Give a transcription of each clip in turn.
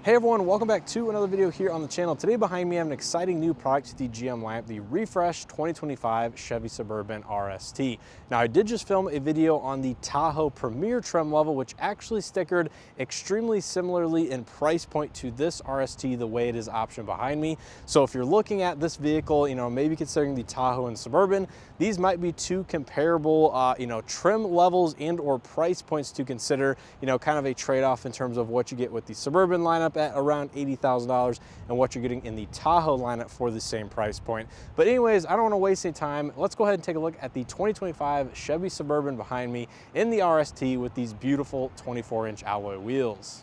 Hey everyone, welcome back to another video here on the channel. Today behind me I have an exciting new product to the GM lineup, the refreshed 2025 Chevy Suburban RST. Now I did just film a video on the Tahoe Premier trim level, which actually stickered extremely similarly in price point to this RST the way it is optioned behind me. So if you're looking at this vehicle, maybe considering the Tahoe and Suburban, these might be two comparable, trim levels and or price points to consider, kind of a trade-off in terms of what you get with the Suburban lineup at around $80,000 and what you're getting in the Tahoe lineup for the same price point. But anyways, I don't want to waste any time. Let's go ahead and take a look at the 2025 Chevy Suburban behind me in the RST with these beautiful 24-inch alloy wheels.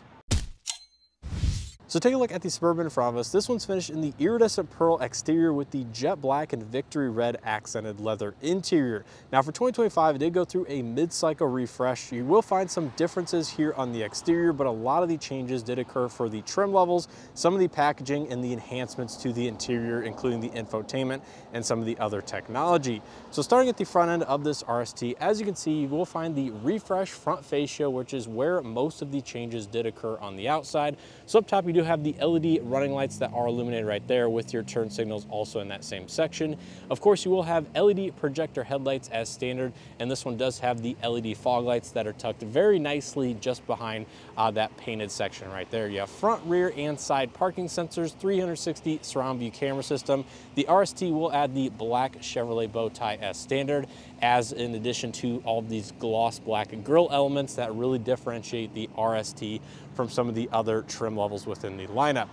So take a look at the Suburban in front of us. This one's finished in the Iridescent Pearl exterior with the jet black and victory red accented leather interior. Now for 2025, it did go through a mid-cycle refresh. You will find some differences here on the exterior, but a lot of the changes did occur for the trim levels, some of the packaging, and the enhancements to the interior, including the infotainment and some of the other technology. So starting at the front end of this RST, as you can see, you will find the refreshed front fascia, which is where most of the changes did occur on the outside. So up top, you do have the LED running lights that are illuminated right there with your turn signals also in that same section. Of course, you will have LED projector headlights as standard, and this one does have the LED fog lights that are tucked very nicely just behind that painted section right there. You have front, rear, and side parking sensors, 360 surround view camera system. The RST will add the black Chevrolet bow tie as standard, as in addition to all of these gloss black grille elements that really differentiate the RST from some of the other trim levels within the lineup.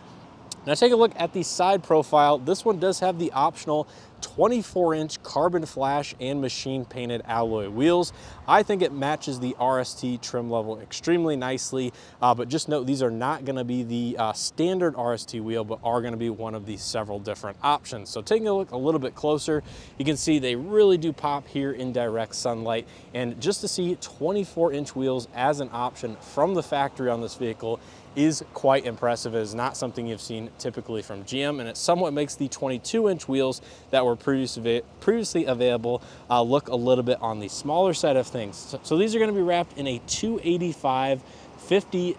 Now take a look at the side profile. This one does have the optional 24-inch carbon flash and machine painted alloy wheels. I think it matches the RST trim level extremely nicely, but just note these are not going to be the standard RST wheel, but are going to be one of the several different options. So taking a look a little bit closer, you can see they really do pop here in direct sunlight, and just to see 24-inch wheels as an option from the factory on this vehicle is quite impressive. It is not something you've seen typically from GM, and it somewhat makes the 22-inch wheels that were previously available look a little bit on the smaller side of things. So these are going to be wrapped in a 285/50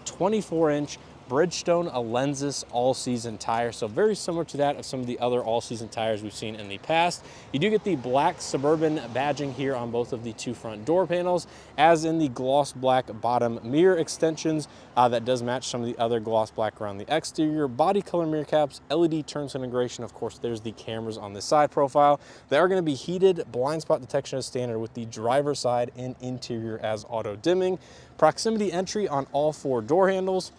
24-inch Bridgestone Allensis all-season tire, so very similar to that of some of the other all-season tires we've seen in the past. You do get the black Suburban badging here on both of the two front door panels, as in the gloss black bottom mirror extensions. That does match some of the other gloss black around the exterior. Body color mirror caps, LED turn integration. Of course, there's the cameras on the side profile. They are going to be heated, blind spot detection as standard with the driver's side and interior as auto dimming. Proximity entry on all four door handles.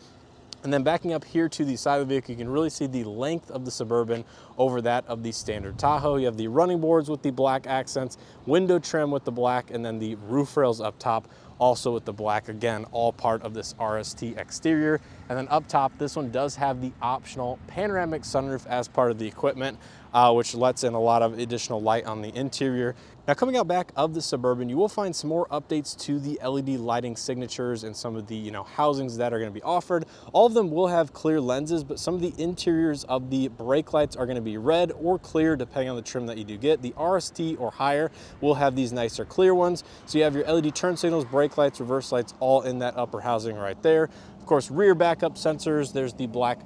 And then backing up here to the side of the vehicle, you can really see the length of the Suburban over that of the standard Tahoe. You have the running boards with the black accents, window trim with the black, and then the roof rails up top also with the black. Again, all part of this RST exterior. And then up top, this one does have the optional panoramic sunroof as part of the equipment, which lets in a lot of additional light on the interior. Now coming out back of the Suburban, you will find some more updates to the LED lighting signatures and some of the housings that are going to be offered. All of them will have clear lenses, but some of the interiors of the brake lights are going to be red or clear depending on the trim that you do get. The RST or higher will have these nicer clear ones. So you have your LED turn signals, brake lights, reverse lights, all in that upper housing right there. Of course, rear backup sensors. There's the black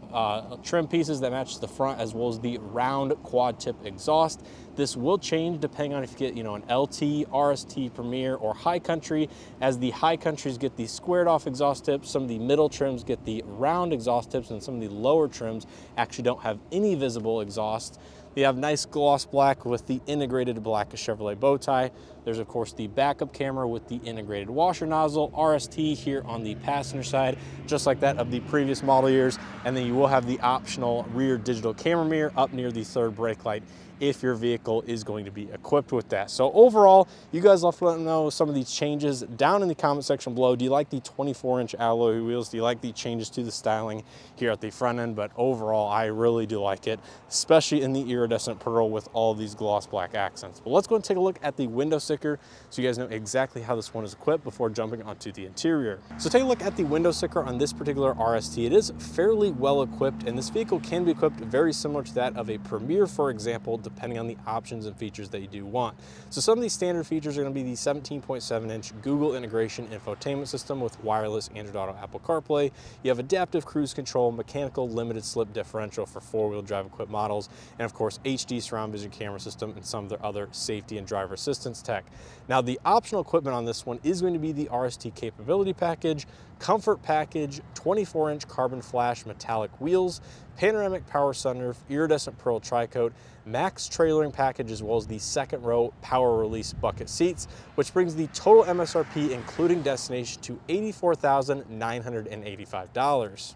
trim pieces that match the front, as well as the round quad tip exhaust. This will change depending on if you get, an LT, RST, Premier, or High Country, as the High Countries get the squared off exhaust tips, some of the middle trims get the round exhaust tips, and some of the lower trims actually don't have any visible exhaust. You have nice gloss black with the integrated black Chevrolet bow tie. There's of course the backup camera with the integrated washer nozzle, RST here on the passenger side, just like that of the previous model years. And then you will have the optional rear digital camera mirror up near the third brake light if your vehicle is going to be equipped with that. So overall, you guys love to let me know some of these changes down in the comment section below. Do you like the 24-inch alloy wheels? Do you like the changes to the styling here at the front end? But overall, I really do like it, especially in the Iridescent Pearl with all these gloss black accents. But let's go and take a look at the window sticker so you guys know exactly how this one is equipped before jumping onto the interior. So take a look at the window sticker on this particular RST, it is fairly well equipped, and this vehicle can be equipped very similar to that of a Premier, for example, depending on the options and features that you do want. So some of these standard features are going to be the 17.7-inch Google integration infotainment system with wireless Android Auto, Apple CarPlay. You have adaptive cruise control, mechanical limited slip differential for four-wheel drive equipped models, and of course HD surround vision camera system and some of their other safety and driver assistance tech. Now the optional equipment on this one is going to be the RST capability package, comfort package, 24-inch carbon flash metallic wheels, panoramic power sunroof, iridescent pearl tri-coat, max trailering package, as well as the second row power release bucket seats, which brings the total MSRP including destination to $84,985.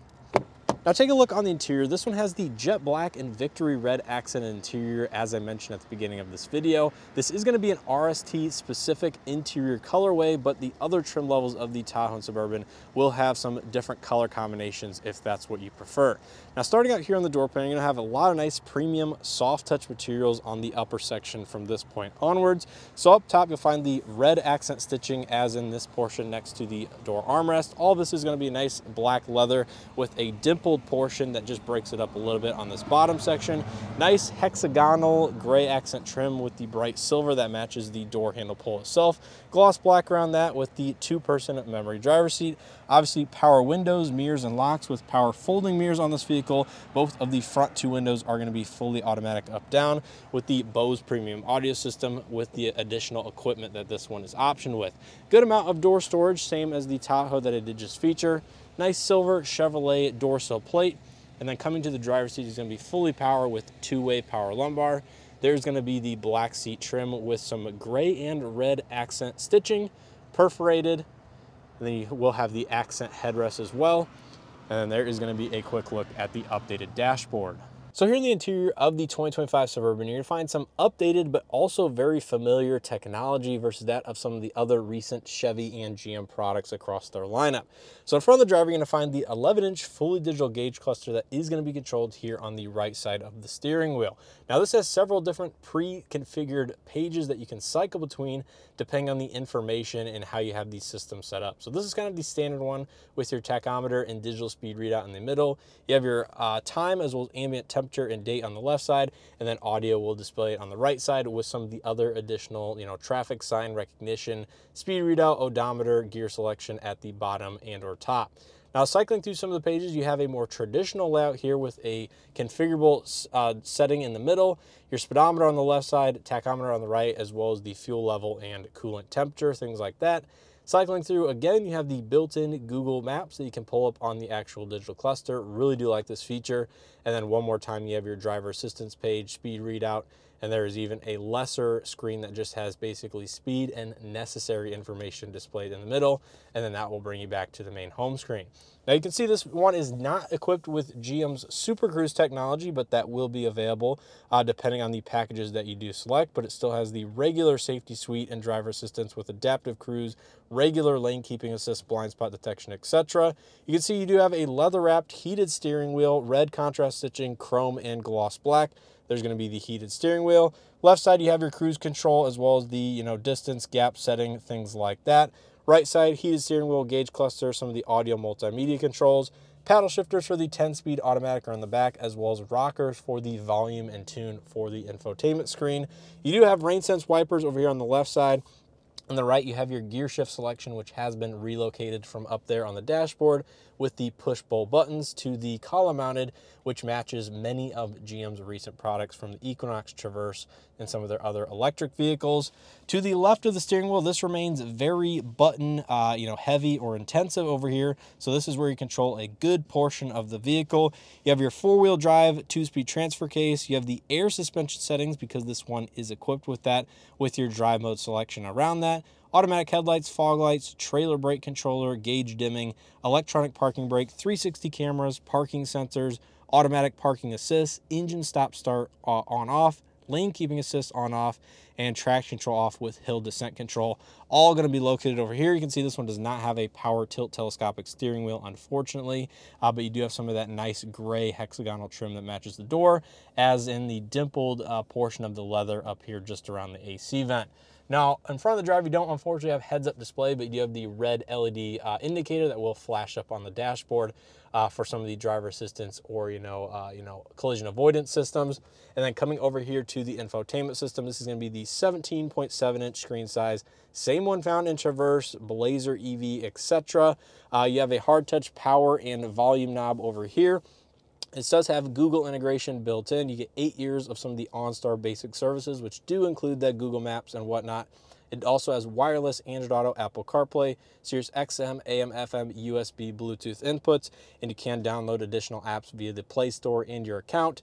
Now take a look on the interior. This one has the jet black and victory red accent interior, as I mentioned at the beginning of this video. This is going to be an RST specific interior colorway, but the other trim levels of the Tahoe and Suburban will have some different color combinations if that's what you prefer. Now starting out here on the door panel, you're going to have a lot of nice premium soft touch materials on the upper section from this point onwards. So up top you'll find the red accent stitching as in this portion next to the door armrest. All this is going to be nice black leather with a dimpled portion that just breaks it up a little bit on this bottom section. Nice hexagonal gray accent trim with the bright silver that matches the door handle pull itself. Gloss black around that with the two-person memory driver's seat. Obviously power windows, mirrors, and locks with power folding mirrors on this vehicle. Both of the front two windows are going to be fully automatic up-down with the Bose premium audio system with the additional equipment that this one is optioned with. Good amount of door storage, same as the Tahoe that I did just feature. Nice silver Chevrolet door sill plate, and then coming to the driver's seat is going to be fully power with two-way power lumbar. There's going to be the black seat trim with some gray and red accent stitching, perforated, and then you will have the accent headrest as well. And then there is going to be a quick look at the updated dashboard. So here in the interior of the 2025 Suburban, you're going to find some updated but also very familiar technology versus that of some of the other recent Chevy and GM products across their lineup. So in front of the driver, you're going to find the 11-inch fully digital gauge cluster that is going to be controlled here on the right side of the steering wheel. Now this has several different pre-configured pages that you can cycle between depending on the information and how you have these systems set up. So this is kind of the standard one with your tachometer and digital speed readout in the middle. You have your time as well as ambient temperature and date on the left side, and then audio will display it on the right side with some of the other additional, traffic sign recognition, speed readout, odometer, gear selection at the bottom and or top. Now cycling through some of the pages, you have a more traditional layout here with a configurable setting in the middle, your speedometer on the left side, tachometer on the right, as well as the fuel level and coolant temperature, things like that. Cycling through, again, you have the built-in Google Maps that you can pull up on the actual digital cluster. Really do like this feature. And then one more time, you have your driver assistance page, speed readout, and there is even a lesser screen that just has basically speed and necessary information displayed in the middle, and then that will bring you back to the main home screen. Now you can see this one is not equipped with GM's Super Cruise technology, but that will be available depending on the packages that you do select, but it still has the regular safety suite and driver assistance with adaptive cruise, regular lane keeping assist, blind spot detection, etc. You can see you do have a leather-wrapped heated steering wheel, red contrast stitching, chrome, and gloss black. There's going to be the heated steering wheel. Left side, you have your cruise control as well as the distance, gap setting, things like that. Right side, heated steering wheel, gauge cluster, some of the audio multimedia controls, paddle shifters for the 10-speed automatic are on the back, as well as rockers for the volume and tune for the infotainment screen. You do have rain sense wipers over here on the left side. On the right, you have your gear shift selection, which has been relocated from up there on the dashboard with the push-pull buttons to the column-mounted, which matches many of GM's recent products from the Equinox, Traverse, and some of their other electric vehicles. To the left of the steering wheel, this remains very button, heavy or intensive over here. So this is where you control a good portion of the vehicle. You have your four-wheel drive, 2-speed transfer case. You have the air suspension settings because this one is equipped with that, with your drive mode selection around that. Automatic headlights, fog lights, trailer brake controller, gauge dimming, electronic parking brake, 360 cameras, parking sensors, automatic parking assist, engine stop start on off, lane keeping assist on off, and traction control off with hill descent control. All going to be located over here. You can see this one does not have a power tilt telescopic steering wheel, unfortunately, but you do have some of that nice gray hexagonal trim that matches the door, as in the dimpled portion of the leather up here just around the AC vent. Now, in front of the driver, you don't unfortunately have heads-up display, but you do have the red LED indicator that will flash up on the dashboard for some of the driver assistance or collision avoidance systems. And then coming over here to the infotainment system, this is going to be the 17.7-inch screen size, same one found in Traverse, Blazer EV, etc. You have a hard touch power and volume knob over here. It does have Google integration built in. You get 8 years of some of the OnStar basic services, which do include that Google Maps and whatnot. It also has wireless Android Auto, Apple CarPlay, Sirius XM, AM, FM, USB, Bluetooth inputs, and you can download additional apps via the Play Store and your account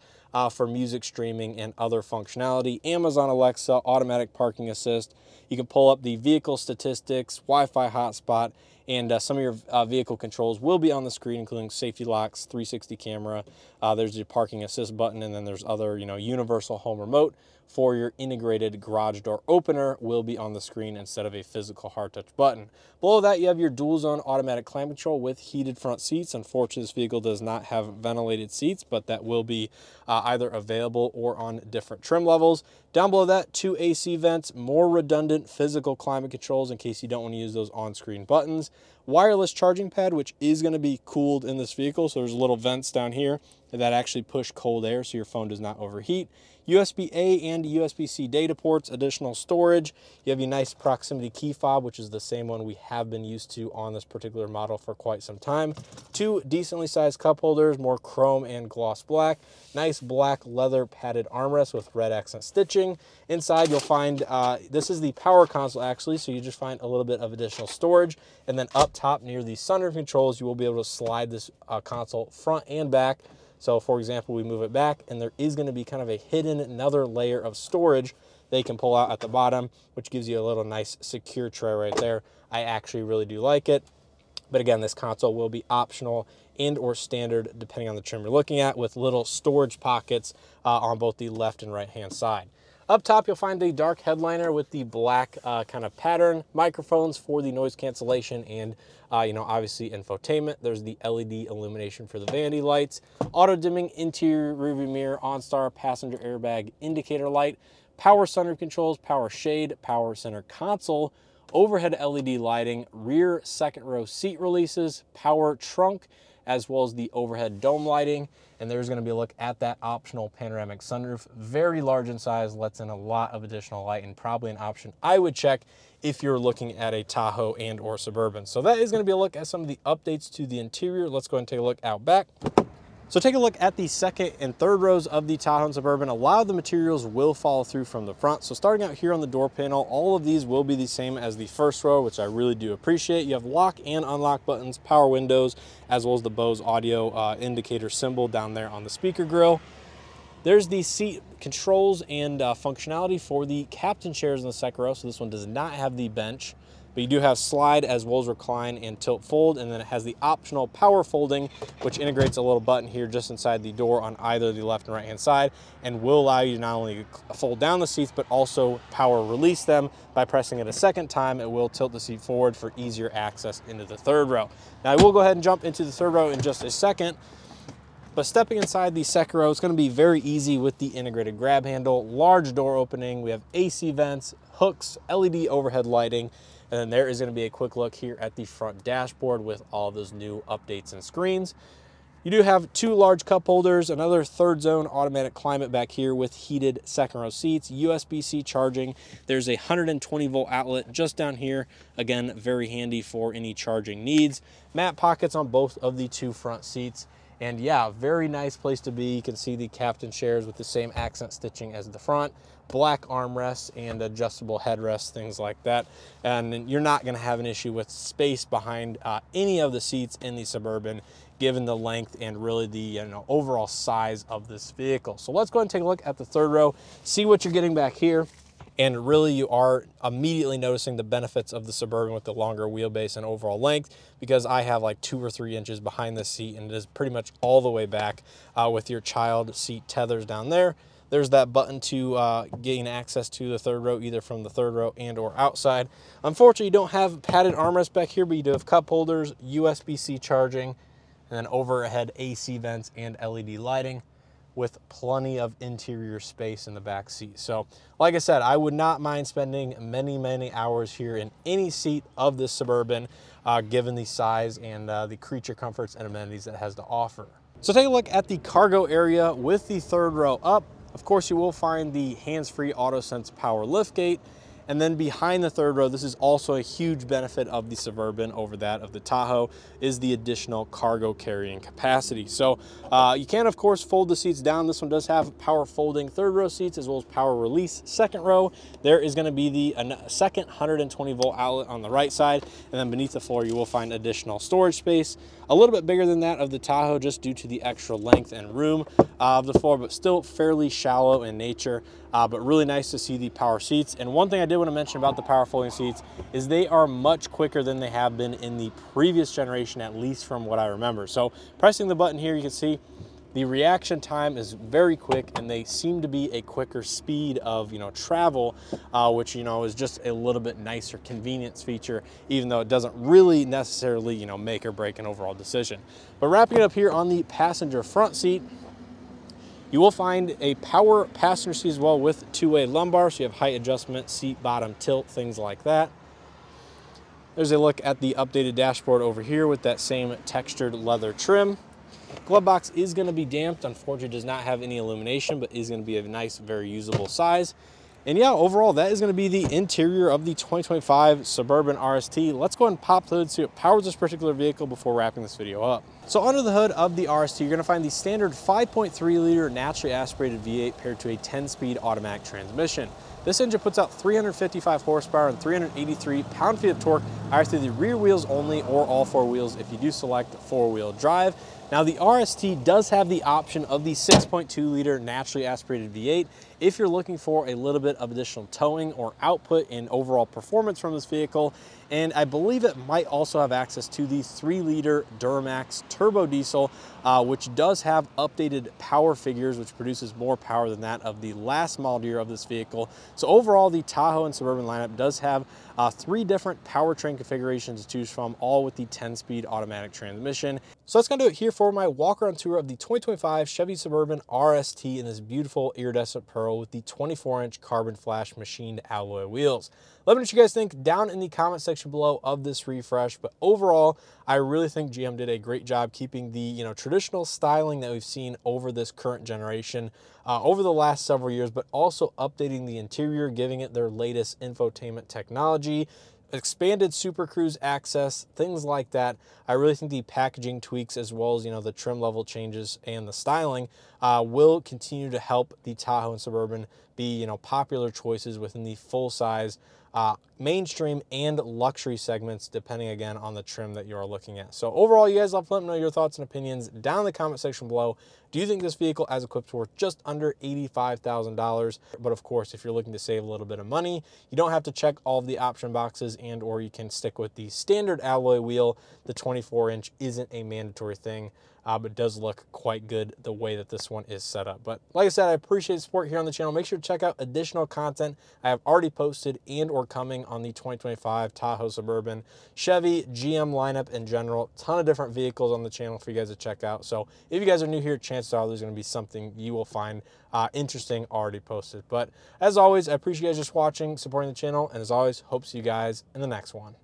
for music streaming and other functionality. Amazon Alexa, automatic parking assist. You can pull up the vehicle statistics, Wi-Fi hotspot, and some of your vehicle controls will be on the screen, including safety locks, 360 camera. There's the parking assist button, and then there's other, universal home remote for your integrated garage door opener will be on the screen instead of a physical hard touch button. Below that, you have your dual zone automatic climate control with heated front seats. Unfortunately, this vehicle does not have ventilated seats, but that will be either available or on different trim levels. Down below that, 2 AC vents, more redundant physical climate controls in case you don't want to use those on-screen buttons. Wireless charging pad, which is going to be cooled in this vehicle. So there's little vents down here that actually push cold air so your phone does not overheat. USB-A and USB-C data ports, additional storage. You have your nice proximity key fob, which is the same one we have been used to on this particular model for quite some time. 2 decently sized cup holders, more chrome and gloss black. Nice black leather padded armrest with red accent stitching. Inside you'll find, this is the power console actually, so you just find a little bit of additional storage. And then up top near the sunroof controls, you will be able to slide this console front and back. So for example, we move it back and there is going to be kind of a hidden another layer of storage they can pull out at the bottom, which gives you a little nice secure tray right there. I actually really do like it. But again, this console will be optional and or standard depending on the trim you're looking at, with little storage pockets on both the left and right hand side. Up top, you'll find a dark headliner with the black kind of pattern, microphones for the noise cancellation and, obviously infotainment. There's the LED illumination for the vanity lights, auto dimming interior rearview mirror, OnStar passenger airbag indicator light, power sunroof controls, power shade, power center console, overhead LED lighting, rear second row seat releases, power trunk, as well as the overhead dome lighting. And there's going to be a look at that optional panoramic sunroof. Very large in size, lets in a lot of additional light, and probably an option I would check if you're looking at a Tahoe and or Suburban. So that is going to be a look at some of the updates to the interior. Let's go ahead and take a look out back. So take a look at the second and third rows of the Tahoe and Suburban. A lot of the materials will follow through from the front. So starting out here on the door panel, all of these will be the same as the first row, which I really do appreciate. You have lock and unlock buttons, power windows, as well as the Bose audio indicator symbol down there on the speaker grill. There's the seat controls and functionality for the captain chairs in the second row. So this one does not have the bench, but you do have slide as well as recline and tilt fold, and then it has the optional power folding, which integrates a little button here just inside the door on either the left and right hand side, and will allow you to not only fold down the seats but also power release them. By pressing it a second time, it will tilt the seat forward for easier access into the third row. Now I will go ahead and jump into the third row in just a second, but stepping inside the second row, it's going to be very easy with the integrated grab handle, large door opening. We have AC vents, hooks, LED overhead lighting. And then there is going to be a quick look here at the front dashboard with all those new updates and screens. You do have 2 large cup holders, another third zone automatic climate back here with heated second row seats, USB-C charging. There's a 120 volt outlet just down here. Again, very handy for any charging needs. Mat pockets on both of the 2 front seats. And yeah, very nice place to be. You can see the captain chairs with the same accent stitching as the front, black armrests and adjustable headrests, things like that. And you're not going to have an issue with space behind any of the seats in the Suburban, given the length and really the overall size of this vehicle. So let's go ahead and take a look at the third row, see what you're getting back here. And really you are immediately noticing the benefits of the Suburban with the longer wheelbase and overall length, because I have like 2 or 3 inches behind the seat, and it is pretty much all the way back with your child seat tethers down there. There's that button to gain access to the third row, either from the third row and or outside. Unfortunately, you don't have padded armrests back here, but you do have cup holders, USB-C charging, and then overhead AC vents and LED lighting. with plenty of interior space in the back seat. So like I said, I would not mind spending many hours here in any seat of this Suburban, given the size and the creature comforts and amenities it has to offer. So take a look at the cargo area with the third row up. Of course, you will find the hands-free AutoSense power liftgate. And then behind the third row, this is also a huge benefit of the Suburban over that of the Tahoe, is the additional cargo carrying capacity. So you can, of course, fold the seats down. This one does have power folding third row seats as well as power release second row. There is going to be the second 120 volt outlet on the right side. And then beneath the floor, you will find additional storage space. A little bit bigger than that of the Tahoe just due to the extra length and room of the floor, but still fairly shallow in nature. But really nice to see the power seats. And one thing I did want to mention about the power folding seats is they are much quicker than they have been in the previous generation, at least from what I remember. So pressing the button here, you can see the reaction time is very quick, and they seem to be a quicker speed of travel, which is just a little bit nicer convenience feature, even though it doesn't really necessarily make or break an overall decision. But wrapping it up here on the passenger front seat, you will find a power passenger seat as well with two-way lumbar, so you have height adjustment, seat bottom tilt, things like that. There's a look at the updated dashboard over here with that same textured leather trim. Glove box is going to be damped. Unfortunately, does not have any illumination, but is going to be a nice, very usable size. And yeah, overall, that is going to be the interior of the 2025 Suburban RST. Let's go ahead and pop the hood, see what powers this particular vehicle before wrapping this video up. So under the hood of the RST, you're going to find the standard 5.3 liter naturally aspirated V8 paired to a 10-speed automatic transmission. This engine puts out 355 horsepower and 383 pound-feet of torque, either through the rear wheels only or all four wheels if you do select four-wheel drive. Now the RST does have the option of the 6.2 liter naturally aspirated V8 if you're looking for a little bit of additional towing or output in overall performance from this vehicle. And I believe it might also have access to the 3 liter Duramax turbo diesel, which does have updated power figures, which produces more power than that of the last model year of this vehicle. So overall, the Tahoe and Suburban lineup does have 3 different powertrain configurations to choose from, all with the 10-speed automatic transmission. So that's gonna do it here for my walk-around tour of the 2025 Chevy Suburban RST in this beautiful iridescent pearl with the 24-inch carbon flash machined alloy wheels. Let me know what you guys think down in the comment section below of this refresh. But overall, I really think GM did a great job keeping the traditional styling that we've seen over this current generation over the last several years, but also updating the interior, giving it their latest infotainment technology, expanded Super Cruise access, things like that. I really think the packaging tweaks as well as the trim level changes and the styling will continue to help the Tahoe and Suburban be popular choices within the full size mainstream and luxury segments, depending again on the trim that you're looking at. So overall, you guys let me know your thoughts and opinions down in the comment section below. Do you think this vehicle as equipped is worth just under $85,000? But of course, if you're looking to save a little bit of money, you don't have to check all of the option boxes, and or you can stick with the standard alloy wheel. The 24-inch isn't a mandatory thing, but does look quite good the way that this one is set up. But like I said, I appreciate the support here on the channel. Make sure to check out additional content I have already posted and or coming on the 2025 Tahoe Suburban, Chevy, GM lineup in general. Ton of different vehicles on the channel for you guys to check out. So if you guys are new here, chances are there's going to be something you will find interesting already posted. But as always, I appreciate you guys just watching, supporting the channel, and as always, hope to see you guys in the next one.